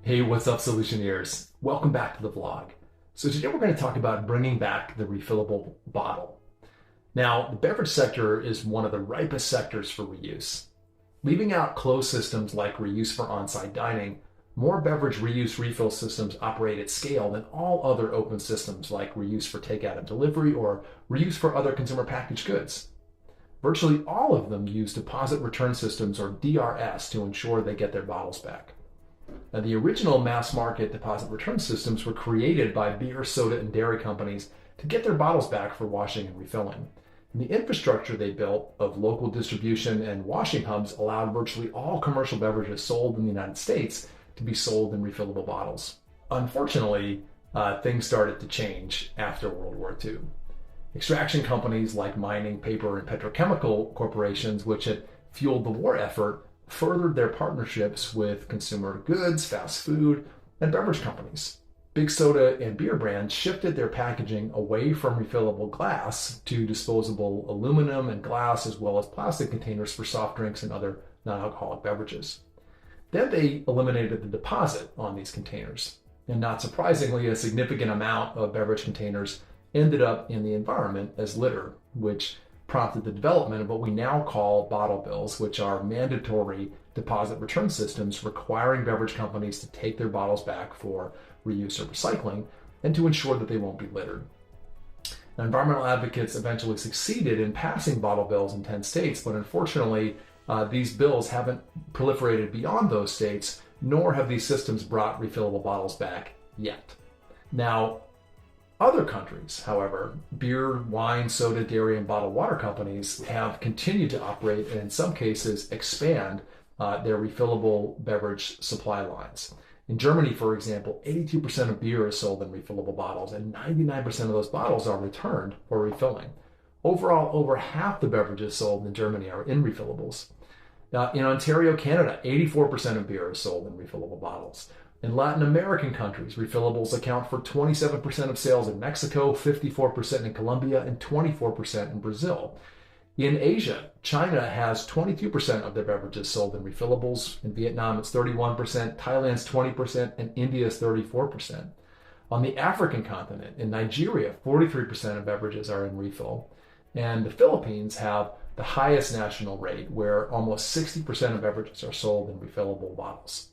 Hey, what's up, Solutioneers? Welcome back to the vlog. So today we're going to talk about bringing back the refillable bottle. Now, the beverage sector is one of the ripest sectors for reuse. Leaving out closed systems like reuse for on-site dining, more beverage reuse refill systems operate at scale than all other open systems like reuse for takeout and delivery or reuse for other consumer packaged goods. Virtually all of them use deposit return systems or DRS to ensure they get their bottles back. Now, the original mass market deposit return systems were created by beer, soda, and dairy companies to get their bottles back for washing and refilling. And the infrastructure they built of local distribution and washing hubs allowed virtually all commercial beverages sold in the United States to be sold in refillable bottles. Unfortunately, things started to change after World War II. Extraction companies like mining, paper, and petrochemical corporations, which had fueled the war effort, furthered their partnerships with consumer goods, fast food, and beverage companies. Big soda and beer brands shifted their packaging away from refillable glass to disposable aluminum and glass, as well as plastic containers for soft drinks and other non-alcoholic beverages. Then they eliminated the deposit on these containers. And not surprisingly, a significant amount of beverage containers ended up in the environment as litter, which prompted the development of what we now call bottle bills, which are mandatory deposit return systems requiring beverage companies to take their bottles back for reuse or recycling and to ensure that they won't be littered. Now, environmental advocates eventually succeeded in passing bottle bills in 10 states, but unfortunately, these bills haven't proliferated beyond those states, nor have these systems brought refillable bottles back yet. Now, other countries, however, beer, wine, soda, dairy, and bottled water companies have continued to operate and in some cases expand their refillable beverage supply lines. In Germany, for example, 82% of beer is sold in refillable bottles and 99% of those bottles are returned for refilling. Overall, over half the beverages sold in Germany are in refillables. In Ontario, Canada, 84% of beer is sold in refillable bottles. In Latin American countries, refillables account for 27% of sales in Mexico, 54% in Colombia, and 24% in Brazil. In Asia, China has 22% of their beverages sold in refillables. In Vietnam, it's 31%, Thailand's 20%, and India's 34%. On the African continent, in Nigeria, 43% of beverages are in refill. And the Philippines have the highest national rate, where almost 60% of beverages are sold in refillable bottles.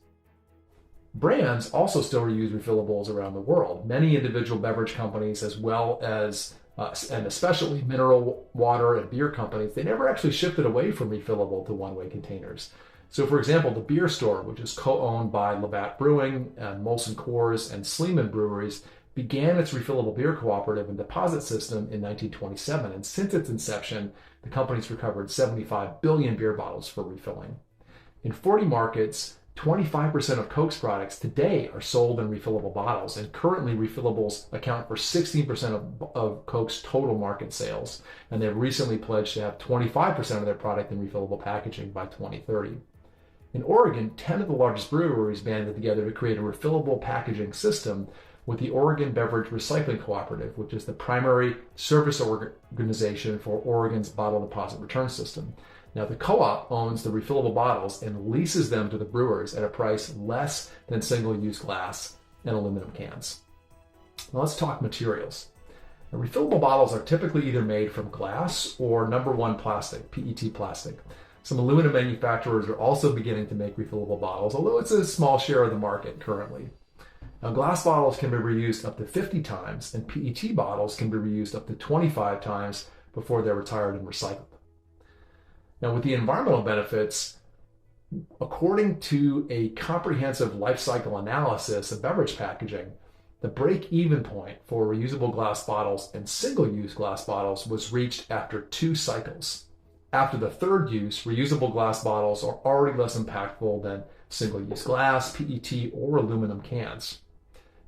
Brands also still reuse refillables around the world. Many individual beverage companies, as well as and especially mineral water and beer companies, they never actually shifted away from refillable to one-way containers. So, for example, the Beer Store, which is co-owned by Labatt Brewing and Molson Coors and Sleeman Breweries, began its refillable beer cooperative and deposit system in 1927. And since its inception, the company's recovered 75 billion beer bottles for refilling. In 40 markets, 25% of Coke's products today are sold in refillable bottles, and currently refillables account for 16% of Coke's total market sales. And they've recently pledged to have 25% of their product in refillable packaging by 2030. In Oregon, 10 of the largest breweries banded together to create a refillable packaging system with the Oregon Beverage Recycling Cooperative, which is the primary service organization for Oregon's bottle deposit return system. Now, the co-op owns the refillable bottles and leases them to the brewers at a price less than single-use glass and aluminum cans. Now, let's talk materials. Now, refillable bottles are typically either made from glass or number one plastic, PET plastic. Some aluminum manufacturers are also beginning to make refillable bottles, although it's a small share of the market currently. Now, glass bottles can be reused up to 50 times, and PET bottles can be reused up to 25 times before they're retired and recycled. Now, with the environmental benefits, according to a comprehensive life cycle analysis of beverage packaging, the break-even point for reusable glass bottles and single-use glass bottles was reached after 2 cycles. After the third use, reusable glass bottles are already less impactful than single-use glass, PET, or aluminum cans.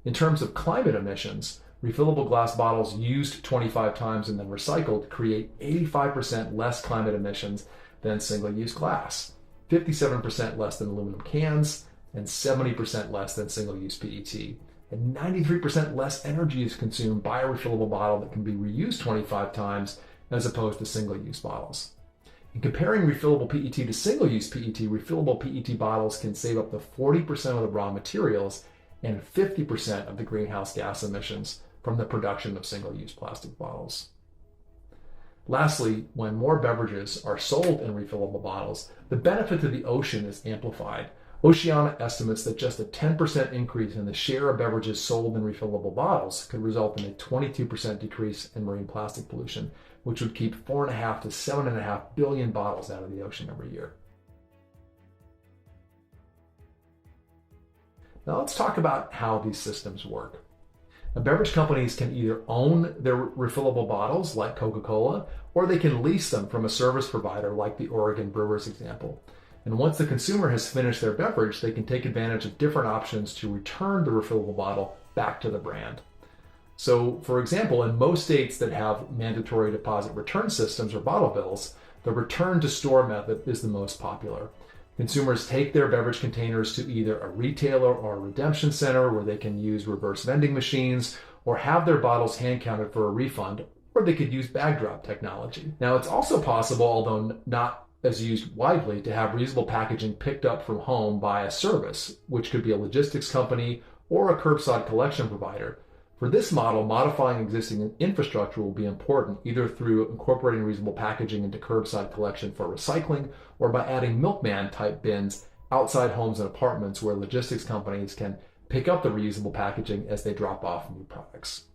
In terms of climate emissions, refillable glass bottles used 25 times and then recycled create 85% less climate emissions than single-use glass, 57% less than aluminum cans, and 70% less than single-use PET. And 93% less energy is consumed by a refillable bottle that can be reused 25 times as opposed to single-use bottles. In comparing refillable PET to single-use PET, refillable PET bottles can save up to 40% of the raw materials and 50% of the greenhouse gas emissions from the production of single-use plastic bottles. Lastly, when more beverages are sold in refillable bottles, the benefit to the ocean is amplified. Oceana estimates that just a 10% increase in the share of beverages sold in refillable bottles could result in a 22% decrease in marine plastic pollution, which would keep 4.5 to 7.5 billion bottles out of the ocean every year. Now let's talk about how these systems work. Now, beverage companies can either own their refillable bottles like Coca-Cola, or they can lease them from a service provider like the Oregon Brewers example. And once the consumer has finished their beverage, they can take advantage of different options to return the refillable bottle back to the brand. So, for example, in most states that have mandatory deposit return systems or bottle bills, the return to store method is the most popular. Consumers take their beverage containers to either a retailer or a redemption center where they can use reverse vending machines or have their bottles hand counted for a refund, or they could use bag drop technology. Now, it's also possible, although not as used widely, to have reusable packaging picked up from home by a service, which could be a logistics company or a curbside collection provider. For this model, modifying existing infrastructure will be important, either through incorporating reusable packaging into curbside collection for recycling or by adding milkman type bins outside homes and apartments where logistics companies can pick up the reusable packaging as they drop off new products.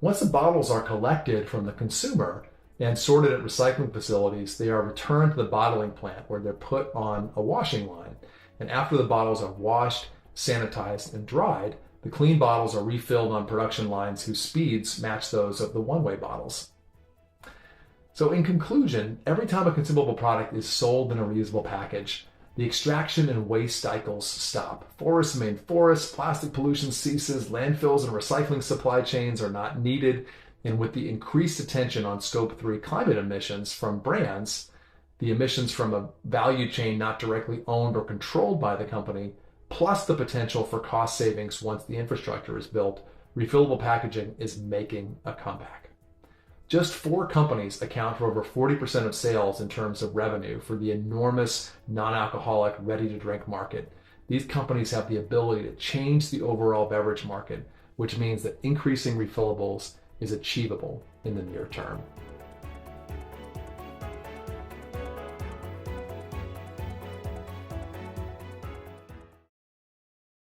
Once the bottles are collected from the consumer and sorted at recycling facilities, they are returned to the bottling plant where they're put on a washing line. And after the bottles are washed, sanitized, and dried, the clean bottles are refilled on production lines whose speeds match those of the one-way bottles. So in conclusion, every time a consumable product is sold in a reusable package, the extraction and waste cycles stop. Forests remain forests, plastic pollution ceases, landfills and recycling supply chains are not needed, and with the increased attention on Scope 3 climate emissions from brands, the emissions from a value chain not directly owned or controlled by the company, plus the potential for cost savings once the infrastructure is built, refillable packaging is making a comeback. Just 4 companies account for over 40% of sales in terms of revenue for the enormous non-alcoholic ready-to-drink market. These companies have the ability to change the overall beverage market, which means that increasing refillables is achievable in the near term.